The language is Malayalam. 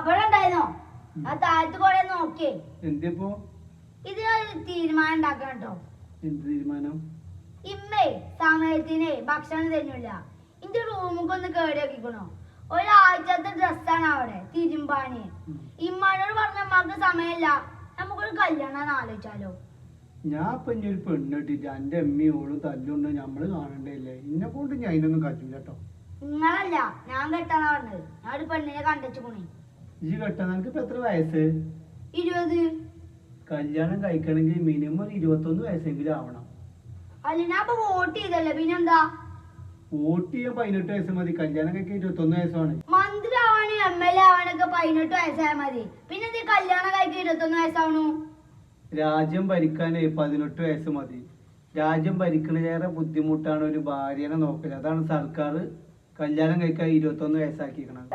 അവിടെ ഉണ്ടായിരുന്നോ? ആ താഴത്ത് കൊറേ നോക്കിയേ. എന്തിപ്പോ ഇത് തീരുമാനം ഉണ്ടാക്കണം കേട്ടോ. എന്ത് തീരുമാനം? ഇമ്മേ സമയത്തിന് ഭക്ഷണം തന്നില്ല. ഇന്റെ റൂമൊക്കെ ഒന്ന് കേടി ആക്കിക്കണോ. ഒരാഴ്ചത്തെ ഡ്രസ്സാണ് അവിടെ തിരുമ്പാന്. ഇമ്മാനോട് പറഞ്ഞ അമ്മക്ക് സമയമില്ല, നമുക്കൊരു കല്യാണം ആലോചിച്ചാലോ? ഞാൻ ഇപ്പൊ ഇനി ഒരു പെണ്ണിട്ടിട്ട് എന്റെ അമ്മയും ഓളും തല്ലുണ്ട് നമ്മള് കാണണ്ടല്ലേ. ഇന്നെ കൊണ്ട് ഞാൻ അതിനൊന്നും കറ്റൂല കേട്ടോ. നിങ്ങളല്ല, ഞാൻ കെട്ടാന്നാ പറഞ്ഞത്. ഞാൻ ഒരു പെണ്ണിനെ കണ്ടെച്ചുകൊണേ. ഇജ്ജ് കെട്ടാൻ നിനക്ക് ഇപ്പൊ എത്ര വയസ്സ്? 20. കല്യാണം കഴിക്കണമെങ്കിൽ മിനിമം ഒരു 21 വയസ്സെങ്കിലും ആവണം. അല്ല ഞാൻ ഇപ്പൊ വോട്ട് ചെയ്തല്ലേ, പിന്നെന്താ? വോട്ട് ചെയ്യാൻ 18 വയസ്സ് മതി, കല്യാണം കഴിക്കാൻ 21 വയസ്സാണ്. മന്ത്രി ആവാനും MLA ആവാനൊക്കെ 18 വയസ്സായ മതി. പിന്നെ ഇത് കല്യാണം കഴിക്കാൻ 21 വയസ്സാവണു. രാജ്യം ഭരിക്കാനേ 18 വയസ്സ് മതി. രാജ്യം ഭരിക്കണേറെ ബുദ്ധിമുട്ടാണ് ഒരു ഭാര്യനെ നോക്കല്. അതാണ് സർക്കാർ കല്യാണം കഴിക്കാൻ 21 വയസ്സാക്കിയിരിക്കണത്.